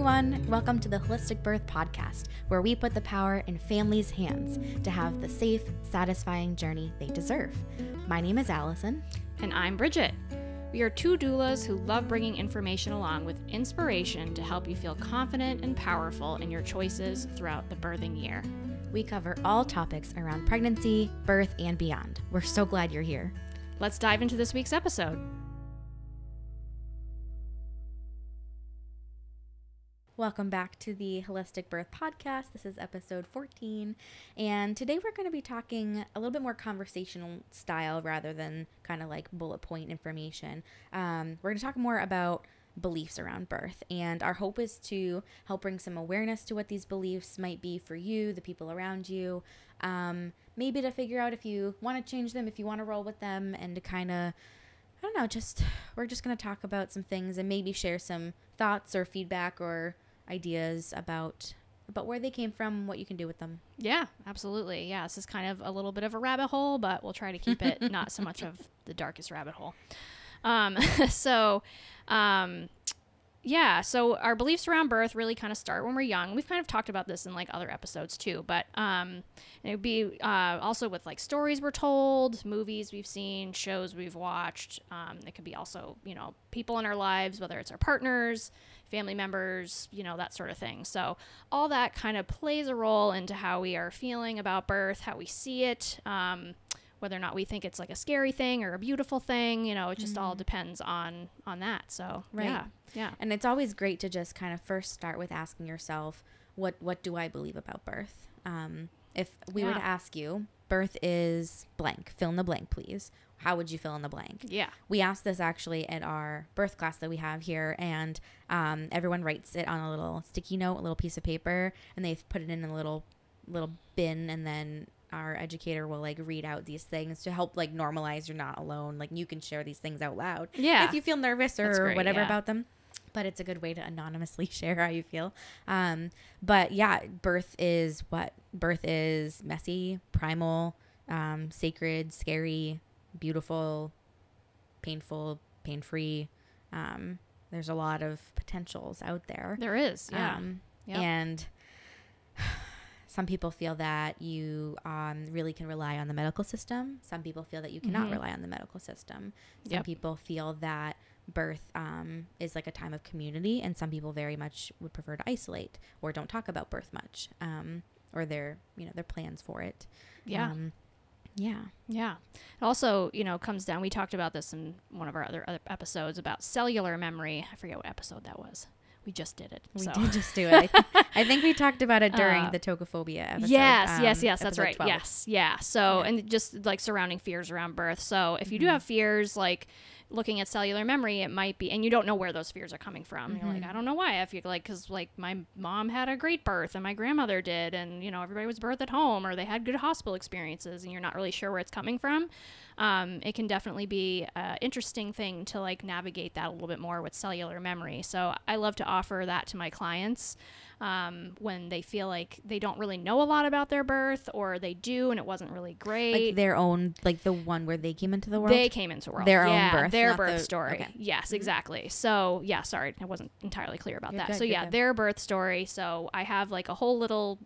everyone. Welcome to the Holistic Birth Podcast, where we put the power in families' hands to have the safe, satisfying journey they deserve. My name is Allison. And I'm Brigitte. We are two doulas who love bringing information along with inspiration to help you feel confident and powerful in your choices throughout the birthing year. We cover all topics around pregnancy, birth, and beyond. We're so glad you're here. Let's dive into this week's episode. Welcome back to the Holistic Birth Podcast. This is episode 14, and today we're going to be talking a little bit more conversational style rather than kind of like bullet point information. We're going to talk more about beliefs around birth, and our hope is to help bring some awareness to what these beliefs might be for you, the people around you, maybe to figure out if you want to change them, if you want to roll with them, and to kind of, I don't know, we're just going to talk about some things and maybe share some thoughts or feedback or ideas about where they came from, what you can do with them. Yeah, absolutely. Yeah, this is kind of a little bit of a rabbit hole, but we'll try to keep it not so much of the darkest rabbit hole. So our beliefs around birth really kind of start when we're young. We've kind of talked about this in like other episodes too, but it would be also with like stories we're told, movies we've seen, shows we've watched. It could be also, people in our lives, whether it's our partners, family members, that sort of thing. So all that kind of plays a role into how we are feeling about birth, how we see it, whether or not we think it's like a scary thing or a beautiful thing, it just all depends on that. So, right. Yeah. And it's always great to just kind of first start with asking yourself, what do I believe about birth? If we were to ask you, birth is blank, fill in the blank, please. How would you fill in the blank? Yeah. We asked this actually at our birth class that we have here, and everyone writes it on a little sticky note, a little piece of paper, and they've put it in a little bin, and then our educator will like read out these things to help like normalize you're not alone. Like you can share these things out loud. Yeah. If you feel nervous or whatever about them. But it's a good way to anonymously share how you feel. But yeah, birth is what? Birth is messy, primal, sacred, scary, beautiful, painful, pain-free. There's a lot of potentials out there. There is, yeah. And some people feel that you really can rely on the medical system. Some people feel that you cannot rely on the medical system. Some people feel that birth is like a time of community, and some people very much would prefer to isolate or don't talk about birth much, or their plans for it. Yeah. It also, comes down, we talked about this in one of our other episodes about cellular memory. I forget what episode that was. We just did it. We did just do it. I think we talked about it during the tocophobia episode. Yes, that's right. 12. Yes, yeah. So, and just like surrounding fears around birth. So if you do have fears, like looking at cellular memory, it might be, and you don't know where those fears are coming from. You're like, I don't know why. I feel like, because like my mom had a great birth and my grandmother did, and everybody was birthed at home, or they had good hospital experiences, and you're not really sure where it's coming from. It can definitely be an interesting thing to like navigate that a little bit more with cellular memory. So I love to offer that to my clients when they feel like they don't really know a lot about their birth, or they do and it wasn't really great. Like their own, like the one where they came into the world? They came into the world. Their own birth. Their birth story. Okay. Yes, exactly. So sorry, I wasn't entirely clear about that. Good, so good. Their birth story. So I have like a whole little,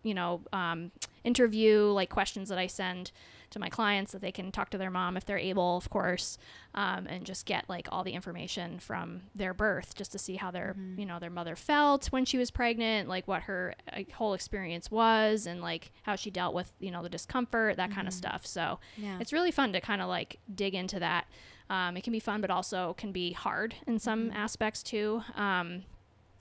interview, like questions that I send to my clients that they can talk to their mom if they're able, of course, and just get like all the information from their birth, just to see how their, their mother felt when she was pregnant, like what her whole experience was, and like how she dealt with, the discomfort, that kind of stuff. So it's really fun to kind of like dig into that. It can be fun, but also can be hard in some aspects too.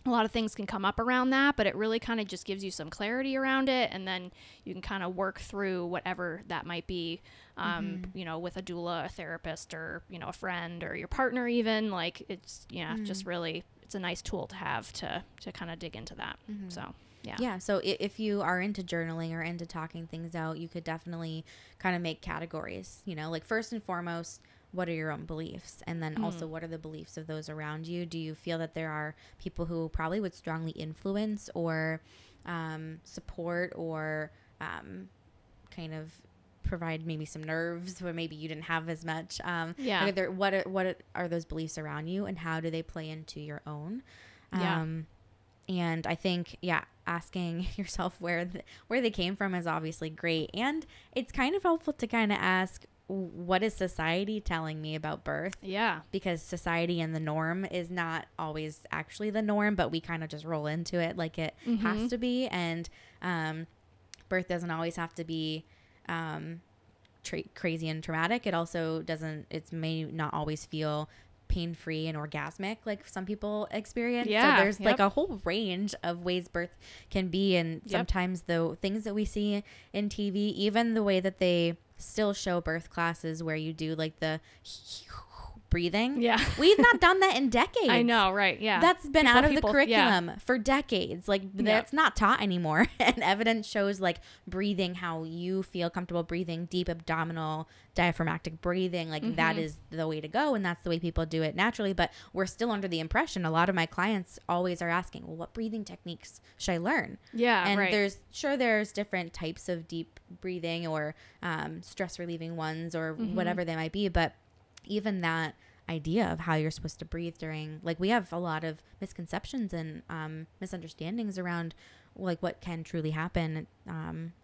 A lot of things can come up around that, but it really kind of just gives you some clarity around it, and then you can kind of work through whatever that might be, with a doula, a therapist, or, a friend, or your partner even. Like it's, just really, it's a nice tool to have to kind of dig into that. So, Yeah. So if you are into journaling or into talking things out, you could definitely kind of make categories, like first and foremost, what are your own beliefs? And then also, what are the beliefs of those around you? Do you feel that there are people who probably would strongly influence or support or kind of provide maybe some nerves where maybe you didn't have as much? What are those beliefs around you, and how do they play into your own? And I think, yeah, asking yourself where they came from is obviously great. And it's kind of helpful to kind of ask, what is society telling me about birth? Yeah. Because society and the norm is not always actually the norm, but we kind of just roll into it like it has to be. And birth doesn't always have to be crazy and traumatic. It also doesn't, it may not always feel pain-free and orgasmic like some people experience. Yeah. So there's like a whole range of ways birth can be. And sometimes the things that we see in TV, even the way that they still show birth classes where you do like the breathing. Yeah. We've not done that in decades. I know, right? Yeah. That's been out of the curriculum for decades. Like that's not taught anymore. And evidence shows like breathing, how you feel comfortable breathing, deep abdominal diaphragmatic breathing, like that is the way to go. And that's the way people do it naturally. But we're still under the impression, a lot of my clients always are asking, well, what breathing techniques should I learn? Yeah. And right. there's different types of deep breathing or stress relieving ones or whatever they might be. But even that idea of how you're supposed to breathe during, like, we have a lot of misconceptions and misunderstandings around like what can truly happen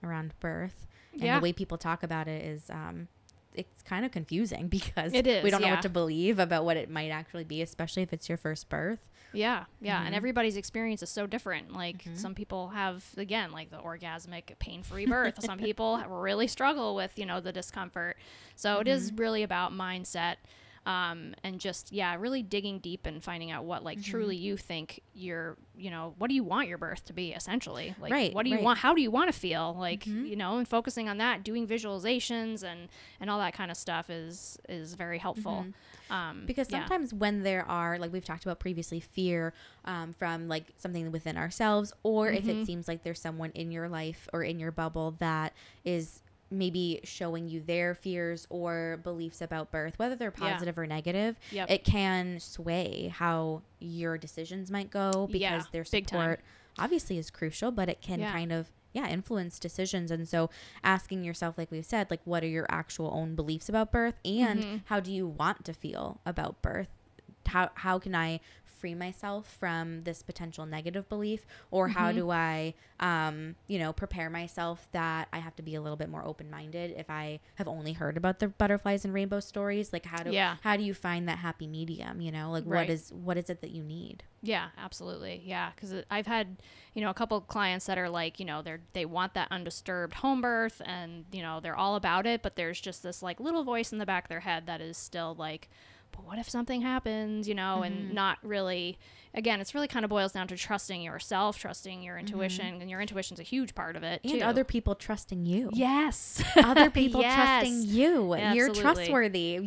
around birth. And the way people talk about it is it's kind of confusing because we don't know what to believe about what it might actually be, especially if it's your first birth. Yeah. And everybody's experience is so different. Like some people have, again, like the orgasmic pain-free birth. Some people really struggle with, the discomfort. So it is really about mindset. And just, really digging deep and finding out what like truly you think what do you want your birth to be, essentially? Like, what do you want? How do you want to feel? Like, and focusing on that, doing visualizations and all that kind of stuff is very helpful. Because sometimes when there are, like we've talked about previously, fear from like something within ourselves, or if it seems like there's someone in your life or in your bubble that is maybe showing you their fears or beliefs about birth, whether they're positive or negative, it can sway how your decisions might go, because their support obviously is crucial, but it can kind of influence decisions. And so asking yourself, like we've said, like, what are your actual own beliefs about birth, and how do you want to feel about birth? How can I free myself from this potential negative belief, or how do I prepare myself that I have to be a little bit more open-minded if I have only heard about the butterflies and rainbow stories? Like, how do you find that happy medium, like what is it that you need? Yeah, absolutely. Yeah. Cause I've had, a couple of clients that are like, they want that undisturbed home birth, and, they're all about it, but there's just this like little voice in the back of their head that is still like, but what if something happens, and not really, again, it's really kind of boils down to trusting yourself, trusting your intuition, and your intuition's a huge part of it and too. Other people trusting you. Yes. Other people trusting you. Absolutely. You're trustworthy.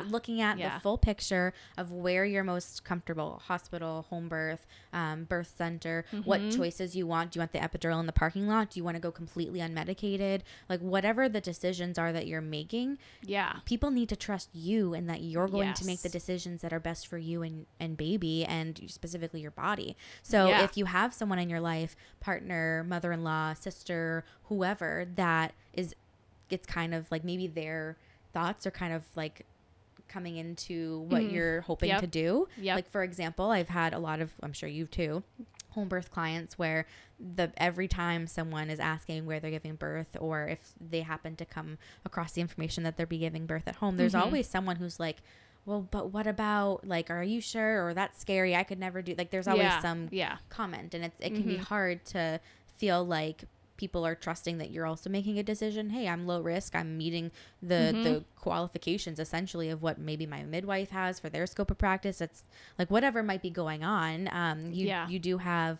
Looking at the full picture of where you're most comfortable: hospital, home birth, birth center, what choices you want. Do you want the epidural in the parking lot? Do you want to go completely unmedicated? Like, whatever the decisions are that you're making, people need to trust you, and that you're going to make the decisions that are best for you and baby, and specifically your body. So if you have someone in your life, partner, mother-in-law, sister, whoever, that is, it's kind of like maybe their thoughts are kind of like coming into what you're hoping to do. Like, for example, I've had a lot of, I'm sure you too, home birth clients where every time someone is asking where they're giving birth, or if they happen to come across the information that they'll be giving birth at home, there's always someone who's like, well, but what about, like, are you sure? Or that's scary. I could never do, like, there's always some comment, and it can be hard to feel like people are trusting that you're also making a decision. Hey, I'm low risk. I'm meeting the qualifications essentially of what maybe my midwife has for their scope of practice. It's like whatever might be going on. You do have,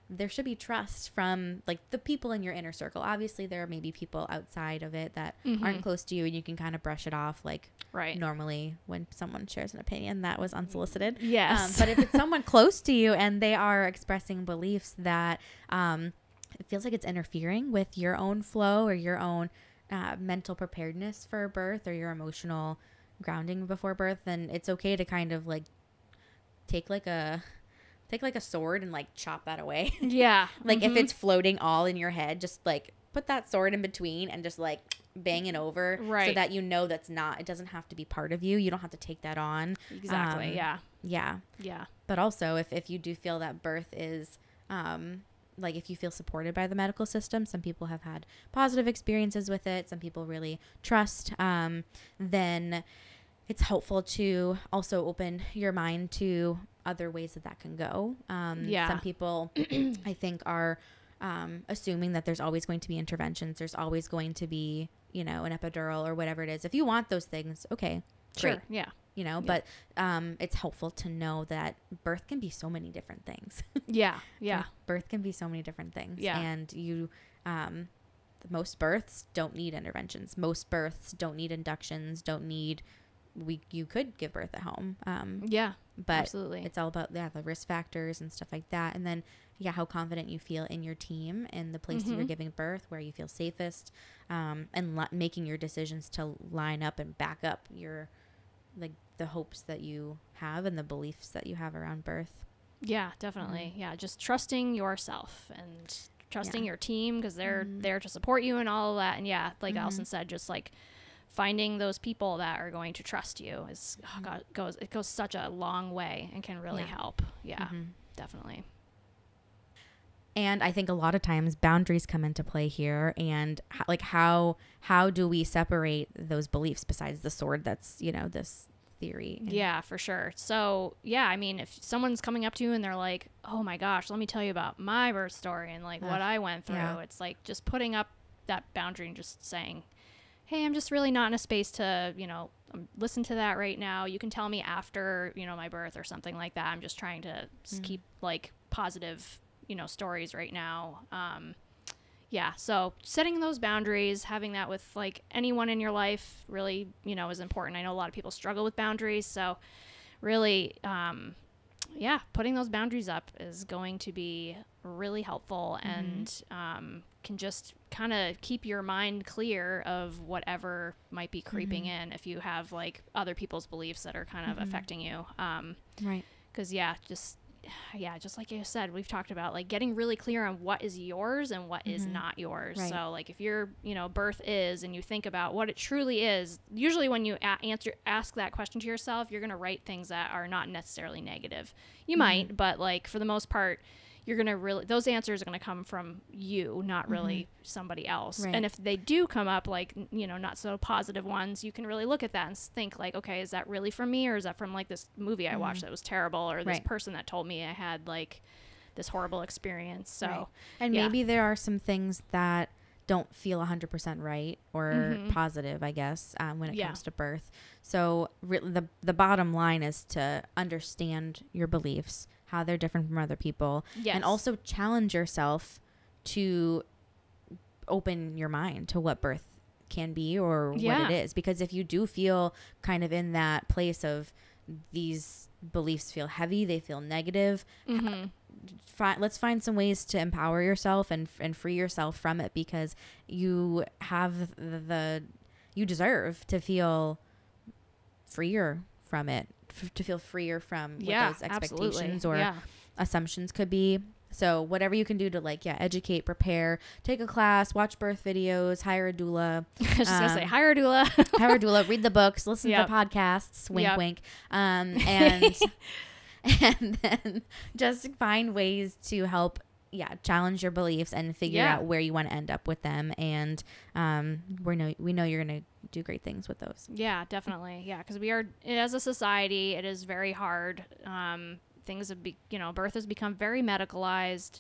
there should be trust from like the people in your inner circle. Obviously there may be people outside of it that aren't close to you, and you can kind of brush it off like normally when someone shares an opinion that was unsolicited. Yes. But if it's someone close to you and they are expressing beliefs that it feels like it's interfering with your own flow or your own mental preparedness for birth, or your emotional grounding before birth, then it's okay to kind of like take like a sword and like chop that away. Like if it's floating all in your head, just like put that sword in between and just like bang it over, so that that's not, it doesn't have to be part of you. You don't have to take that on. Exactly. Yeah. But also if you do feel that birth is like if you feel supported by the medical system, some people have had positive experiences with it. Some people really trust. Then it's helpful to also open your mind to other ways that can go. Some people I think are assuming that there's always going to be interventions. There's always going to be, you know, an epidural or whatever it is. If you want those things, okay, great. Sure. Yeah. You know, but it's helpful to know that birth can be so many different things. Yeah. Yeah. Birth can be so many different things. Yeah. And most births don't need interventions. Most births don't need inductions, you could give birth at home. Yeah. But absolutely. It's all about the risk factors and stuff like that. And then, how confident you feel in your team and the place that you're giving birth, where you feel safest, and making your decisions to line up and back up your, like, the hopes that you have and the beliefs that you have around birth. Yeah, definitely. Yeah. Just trusting yourself and trusting your team, because they're there to support you and all of that. And like Allison said, just like finding those people that are going to trust you is it goes such a long way and can really help. Yeah, definitely. And I think a lot of times boundaries come into play here, and how do we separate those beliefs besides the sword that's, this theory? Yeah, for sure. So I mean, if someone's coming up to you and they're like, oh my gosh, let me tell you about my birth story and like what I went through, it's like just putting up that boundary and just saying, hey, I'm just really not in a space to, listen to that right now. You can tell me after, my birth or something like that. I'm just trying to keep like positive, stories right now. So setting those boundaries, having that with like anyone in your life really, is important. I know a lot of people struggle with boundaries. So really, putting those boundaries up is going to be really helpful and can just kind of keep your mind clear of whatever might be creeping in if you have like other people's beliefs that are kind of affecting you. Right. Because just like you said, we've talked about like getting really clear on what is yours and what is not yours. Right. So like if your birth is, and you think about what it truly is, usually when you ask that question to yourself, you're going to write things that are not necessarily negative. You might, but like for the most part, you're going to those answers are going to come from you, not really somebody else. Right. And if they do come up like, not so positive ones, you can really look at that and think like, okay, is that really from me, or is that from like this movie I watched that was terrible, or this person that told me I had like this horrible experience. So, and maybe there are some things that don't feel 100% right or positive, I guess, when it comes to birth. So the bottom line is to understand your beliefs, how they're different from other people, and also challenge yourself to open your mind to what birth can be or what it is. Because if you do feel kind of in that place of these beliefs feel heavy, they feel negative, let's find some ways to empower yourself and free yourself from it, because you have you deserve to feel freer from it, to feel freer from what those expectations or assumptions could be. So whatever you can do to educate, prepare, take a class, watch birth videos, hire a doula. I was just gonna say, hire a doula. Hire a doula, read the books, listen to podcasts, wink, wink. And then just find ways to help challenge your beliefs and figure out where you want to end up with them. And we know you're going to do great things with those. Yeah, definitely. Yeah, because we are, as a society, it is very hard. Things have birth has become very medicalized.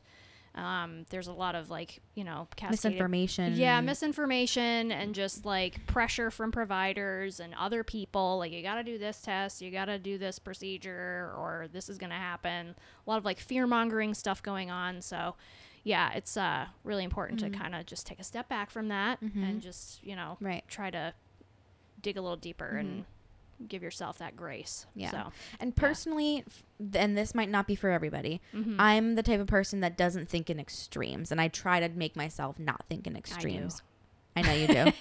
There's a lot of misinformation. Yeah, misinformation and just pressure from providers and other people. Like, you got to do this test, you got to do this procedure, or this is going to happen. A lot of fear mongering stuff going on. So yeah, it's really important to kind of just take a step back from that and just, try to dig a little deeper and give yourself that grace. Yeah. So, and personally, and this might not be for everybody, I'm the type of person that doesn't think in extremes, and I try to make myself not think in extremes. I know you do.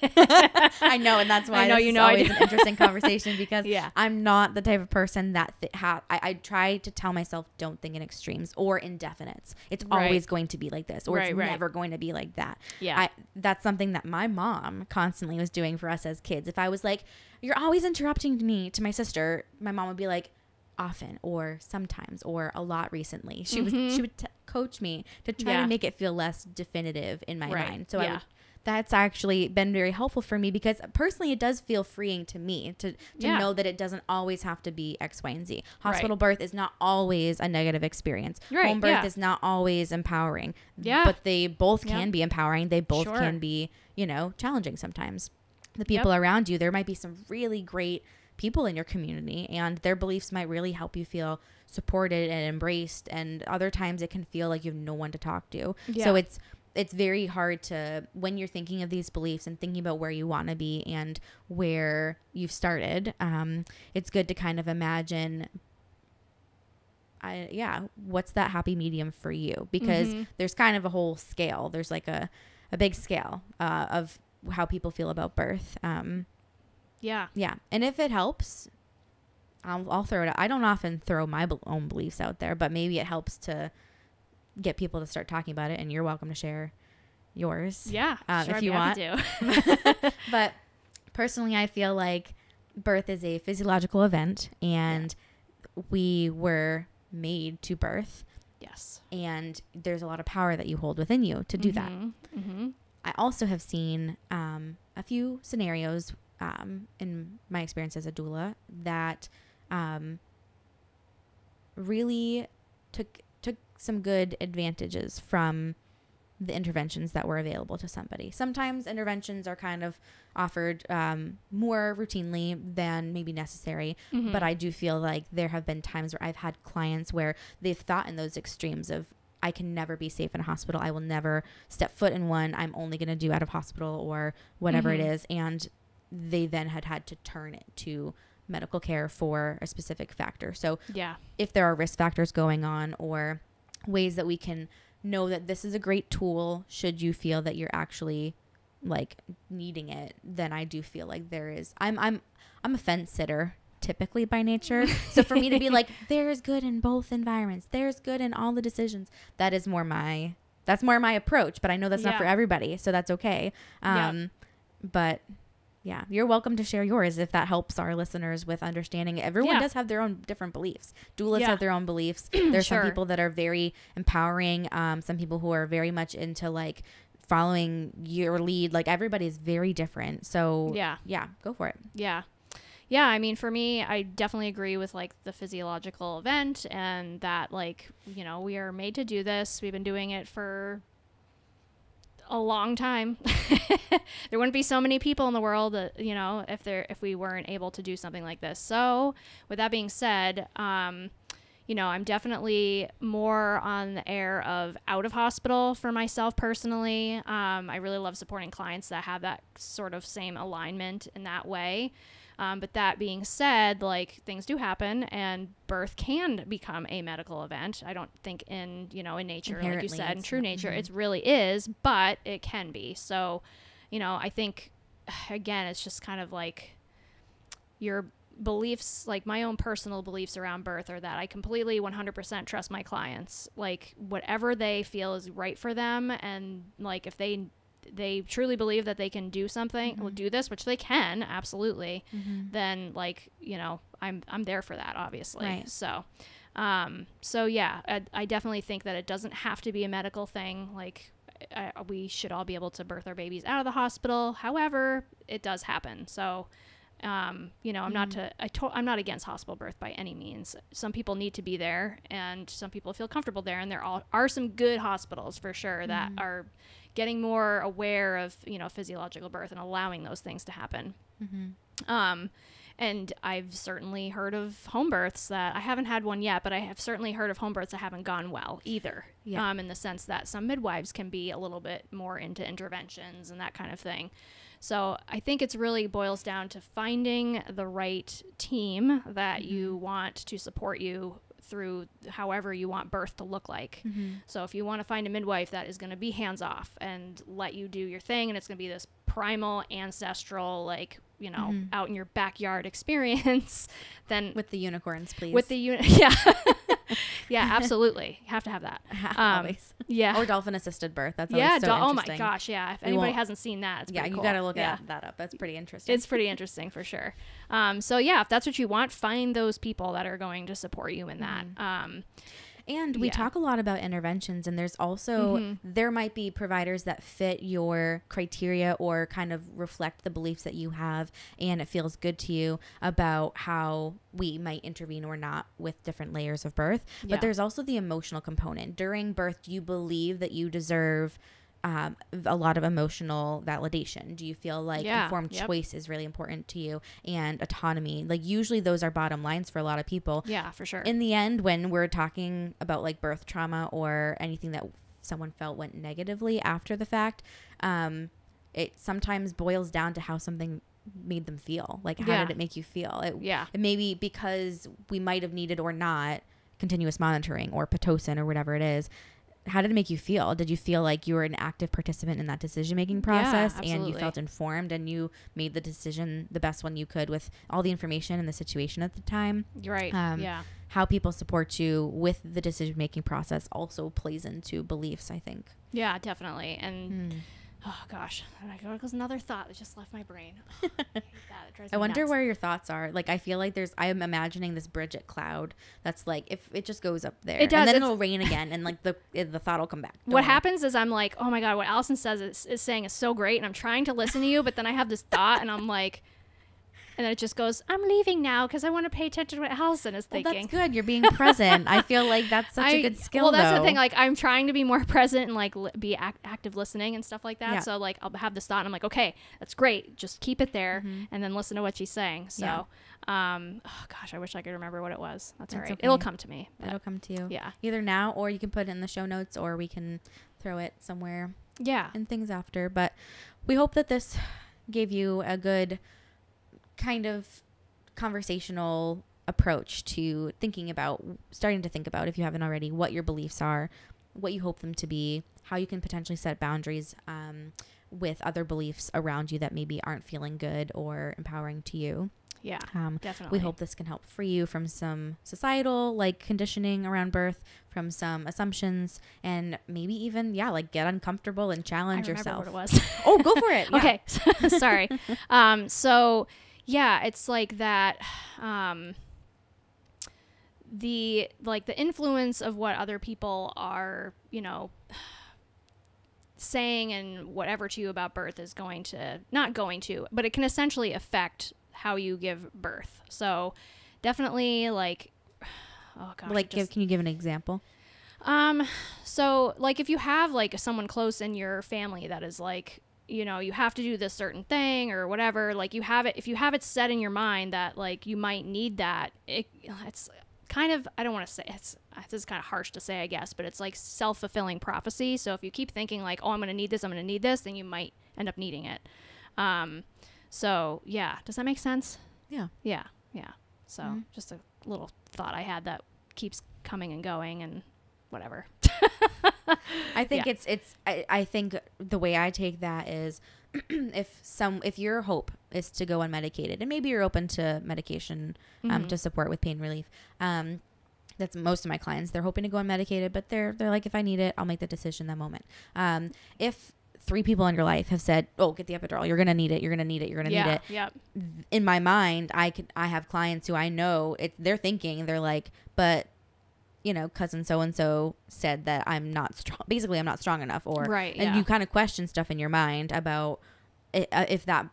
I know, and that's why it's always an interesting conversation, because I'm not the type of person that I try to tell myself, don't think in extremes or indefinites. It's always going to be like this, or it's never going to be like that. Yeah. That's something that my mom constantly was doing for us as kids. If I was like, you're always interrupting me, to my sister, my mom would be like, often or sometimes or a lot recently. She would coach me to try to make it feel less definitive in my mind. So that's actually been very helpful for me, because personally it does feel freeing to me to know that it doesn't always have to be X, Y, and Z. Hospital birth is not always a negative experience. Home birth is not always empowering. But they both can be empowering. They both can be, you know, challenging sometimes. The people around you, there might be some really great people in your community, and their beliefs might really help you feel supported and embraced. And other times it can feel like you have no one to talk to. So it's very hard to, when you're thinking of these beliefs and thinking about where you want to be and where you've started, it's good to kind of imagine, what's that happy medium for you? Because there's kind of a whole scale. There's like a big scale of how people feel about birth. And if it helps, I'll throw it out. I don't often throw my own beliefs out there, but maybe it helps to get people to start talking about it, and you're welcome to share yours. If you want to. But personally, I feel like birth is a physiological event, and we were made to birth. And there's a lot of power that you hold within you to do that. I also have seen a few scenarios in my experience as a doula that really took some good advantages from the interventions that were available to somebody. Sometimes interventions are kind of offered more routinely than maybe necessary, but I do feel like there have been times where I've had clients where they've thought in those extremes of, I can never be safe in a hospital. I will never step foot in one. I'm only going to do out of hospital or whatever it is. And they then had to turn it to medical care for a specific factor. So if there are risk factors going on, or ways that we can know that this is a great tool should you feel that you're actually like needing it, then I do feel like there is, I'm a fence sitter typically by nature. So for me to be like, there's good in both environments, there's good in all the decisions, that's more my approach, but I know that's not for everybody, so that's okay. But yeah, you're welcome to share yours if that helps our listeners with understanding. Everyone does have their own different beliefs. Doulas have their own beliefs. There's some people that are very empowering. Some people who are very much into like following your lead. Like everybody's very different. So yeah, go for it. Yeah. I mean, for me, I definitely agree with like the physiological event, and that like, you know, we are made to do this. We've been doing it for a long time. There wouldn't be so many people in the world that, you know, if we weren't able to do something like this. So with that being said, you know, I'm definitely more on the air of out of hospital for myself personally. I really love supporting clients that have that sort of same alignment in that way. But that being said, like things do happen, and birth can become a medical event. I don't think in nature, like you said, in true nature, it really is, but it can be. So, you know, I think again, it's just kind of like your beliefs, like my own personal beliefs around birth are that I completely 100% trust my clients, like whatever they feel is right for them. And like, if they truly believe that they can do something, do this, which they can, absolutely, then like, you know, I'm there for that, obviously. Right. So yeah, I definitely think that it doesn't have to be a medical thing. Like we should all be able to birth our babies out of the hospital. However, it does happen. So, you know, I'm not against hospital birth by any means. Some people need to be there, and some people feel comfortable there. And there are some good hospitals for sure that are getting more aware of, you know, physiological birth and allowing those things to happen. And I've certainly heard of home births that I haven't had one yet, but I have certainly heard of home births that haven't gone well either. In the sense that some midwives can be a little bit more into interventions and that kind of thing. So I think it's really boils down to finding the right team that you want to support you through however you want birth to look like. So if you want to find a midwife that is going to be hands off and let you do your thing, and it's going to be this primal ancestral, like, you know, out in your backyard experience, then with the unicorns, please. With the yeah, absolutely. You have to have that. Always. Yeah. Or dolphin assisted birth. That's always so oh interesting. My gosh. Yeah. If anybody hasn't seen that, it's pretty cool. You got to look that up. That's pretty interesting. It's pretty interesting for sure. So yeah, if that's what you want, find those people that are going to support you in that. And we talk a lot about interventions, and there's also, there might be providers that fit your criteria or kind of reflect the beliefs that you have, and it feels good to you about how we might intervene or not with different layers of birth. But there's also the emotional component. During birth, do you believe that you deserve a lot of emotional validation? Do you feel like informed choice is really important to you, and autonomy? Like, usually those are bottom lines for a lot of people. Yeah, for sure. In the end, when we're talking about like birth trauma or anything that someone felt went negatively after the fact, it sometimes boils down to how something made them feel. Like, how did it make you feel? It may be because we might have needed or not continuous monitoring or Pitocin or whatever it is. How did it make you feel? Did you feel like you were an active participant in that decision-making process, and you felt informed and you made the decision the best one you could with all the information and the situation at the time? Right. How people support you with the decision-making process also plays into beliefs, I think. Yeah, definitely. And oh gosh, there goes another thought that just left my brain. Oh, I hate that. It drives me I wonder nuts. where your thoughts are. Like, I feel like I'm imagining this Brigitte cloud that's like, if it just goes up there, it does, and then it'll rain again, and like the thought will come back. What happens is I'm like, oh my God, what Allison says is saying is so great, and I'm trying to listen to you, but then I have this thought, and I'm like, and then it just goes, I'm leaving now because I want to pay attention to what Allison is thinking. Well, that's good. You're being present. I feel like that's such a good skill. Well, that's the thing. Like, I'm trying to be more present and like be active listening and stuff like that. Yeah. So like, I'll have this thought and I'm like, okay, that's great. Just keep it there and then listen to what she's saying. So, oh gosh, I wish I could remember what it was. That's all right. Okay. It'll come to me. It'll come to you. Yeah. Either now, or you can put it in the show notes, or we can throw it somewhere. Yeah. And things after. But we hope that this gave you a good kind of conversational approach to starting to think about, if you haven't already, what your beliefs are, what you hope them to be, how you can potentially set boundaries with other beliefs around you that maybe aren't feeling good or empowering to you. Yeah, definitely. We hope this can help free you from some societal like conditioning around birth, from some assumptions, and maybe even get uncomfortable and challenge yourself. I remember what it was. Oh, go for it. Yeah. Okay. Sorry. So yeah, it's like that, the influence of what other people are, saying and whatever to you about birth is not going to, but it can essentially affect how you give birth. So definitely oh gosh. Can you give an example? So if you have someone close in your family that is you have to do this certain thing or whatever, if you have it set in your mind that you might need that, it's kind of, I don't want to say this is kind of harsh to say, I guess, but it's like self-fulfilling prophecy. So if you keep thinking oh, I'm going to need this, then you might end up needing it. So yeah, does that make sense? Yeah. So just a little thought I had that keeps coming and going and whatever. I think I think the way I take that is if your hope is to go unmedicated, and maybe you're open to medication to support with pain relief, that's most of my clients. They're hoping to go unmedicated, but they're like, if I need it, I'll make the decision that moment. If 3 people in your life have said, oh, get the epidural, you're gonna need it, you're gonna need it, you're gonna need it. Yep. In my mind, I have clients who I know they're thinking, they're like, but cousin so-and-so said that I'm not strong. Basically, I'm not strong enough. And you kind of question stuff in your mind about if that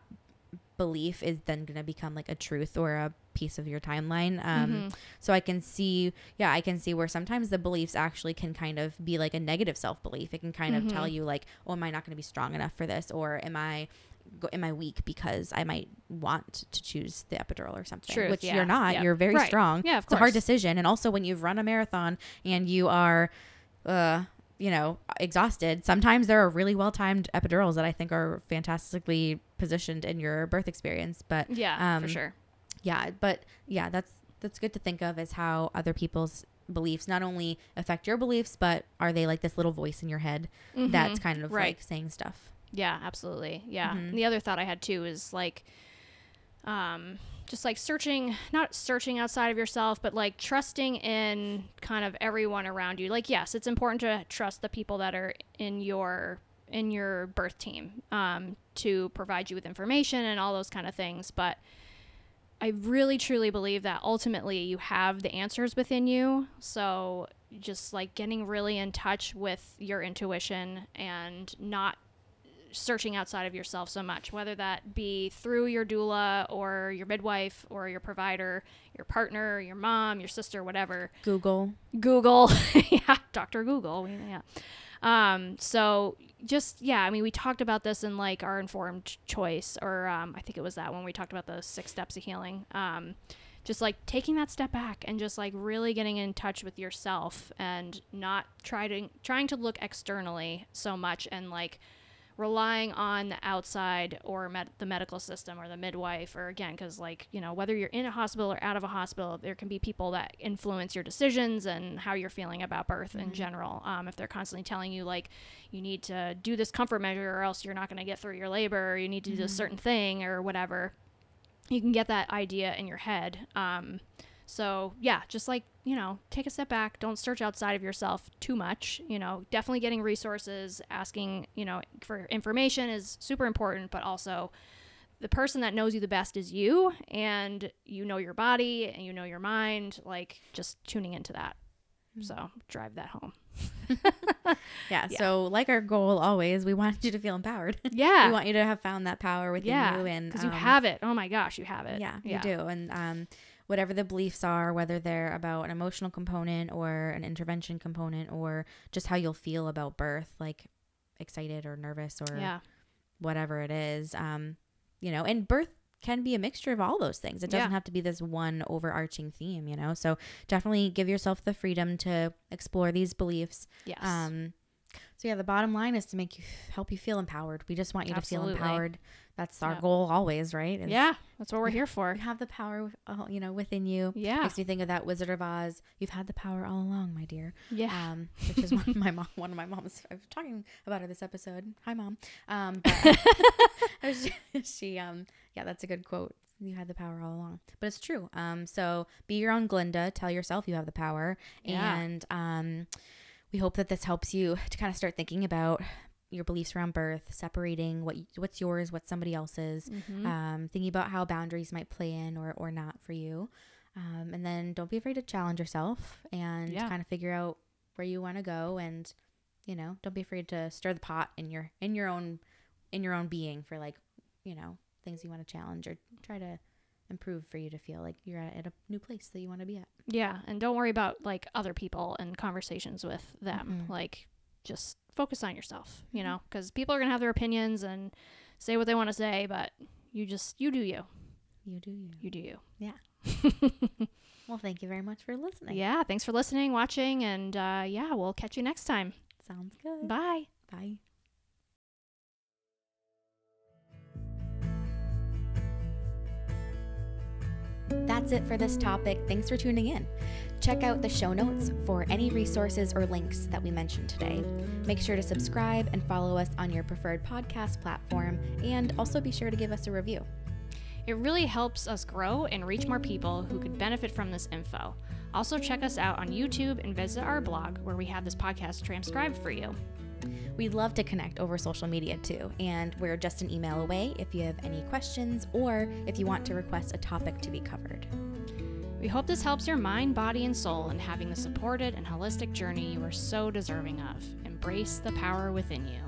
belief is then going to become like a truth or a piece of your timeline. So I can see where sometimes the beliefs actually can kind of be like a negative self-belief. It can kind of tell you oh, am I not going to be strong enough for this? Or am I weak because I might want to choose the epidural or something? Truth, which you're not. You're very strong. Yeah, of course. It's a hard decision. And also when you've run a marathon and you are, exhausted, sometimes there are really well-timed epidurals that I think are fantastically positioned in your birth experience. But for sure. Yeah. But yeah, that's good to think of, as how other people's beliefs not only affect your beliefs, but are they like this little voice in your head that's kind of like saying stuff. Yeah, absolutely. Yeah. And the other thought I had too is just not searching outside of yourself, but trusting in kind of everyone around you. Yes, it's important to trust the people that are in your birth team to provide you with information and all those kind of things. But I really truly believe that ultimately you have the answers within you. So just like getting really in touch with your intuition and not searching outside of yourself so much, whether that be through your doula or your midwife or your provider, your partner, your mom, your sister, whatever. Google. Yeah, Dr. Google. Yeah. So just, yeah, I mean, we talked about this in like our informed choice, or I think it was that when we talked about the 6 steps of healing. Just like taking that step back and just like really getting in touch with yourself and not trying to look externally so much and like relying on the outside or the medical system or the midwife, or again, because like, you know, whether you're in a hospital or out of a hospital, there can be people that influence your decisions and how you're feeling about birth in general. If they're constantly telling you like you need to do this comfort measure or else you're not going to get through your labor, or you need to do a certain thing or whatever, you can get that idea in your head. So yeah, just like, you know, take a step back, don't search outside of yourself too much, you know, definitely getting resources, asking, you know, for information is super important, but also the person that knows you the best is you, and you know your body and you know your mind, like just tuning into that. So drive that home. Yeah. So like our goal always, we want you to feel empowered. Yeah. We want you to have found that power within you, and because you have it. Oh my gosh, you have it. Yeah, you do. And whatever the beliefs are, whether they're about an emotional component or an intervention component, or just how you'll feel about birth, like excited or nervous or whatever it is, you know, and birth can be a mixture of all those things. It doesn't have to be this one overarching theme, you know? So definitely give yourself the freedom to explore these beliefs. Yes. So yeah, the bottom line is to help you feel empowered. We just want you to feel Absolutely. empowered. That's our goal always, right? That's what we're here for. You have the power, you know, within you. Yeah. Makes me think of that Wizard of Oz. You've had the power all along, my dear. Yeah. Which is one of my moms. I was talking about her this episode. Hi, Mom. But yeah, that's a good quote. You had the power all along, but it's true. So be your own Glinda. Tell yourself you have the power, and we hope that this helps you to kind of start thinking about your beliefs around birth, separating what's yours, what's somebody else's, thinking about how boundaries might play in or not for you. And then don't be afraid to challenge yourself and kind of figure out where you want to go. And, you know, don't be afraid to stir the pot in your own being for, like, you know, things you want to challenge or try to improve for you to feel like you're at a new place that you want to be at. Yeah. And don't worry about like other people and conversations with them. Like, just focus on yourself, you know, because people are going to have their opinions and say what they want to say, but you do you. You do you. You do you. Yeah. Well, thank you very much for listening. Yeah. Thanks for listening, watching, and yeah, we'll catch you next time. Sounds good. Bye. Bye. That's it for this topic. Thanks for tuning in. Check out the show notes for any resources or links that we mentioned today. Make sure to subscribe and follow us on your preferred podcast platform, and also be sure to give us a review. It really helps us grow and reach more people who could benefit from this info. Also, check us out on YouTube and visit our blog where we have this podcast transcribed for you. We'd love to connect over social media too, and we're just an email away if you have any questions or if you want to request a topic to be covered. We hope this helps your mind, body, and soul in having the supported and holistic journey you are so deserving of. Embrace the power within you.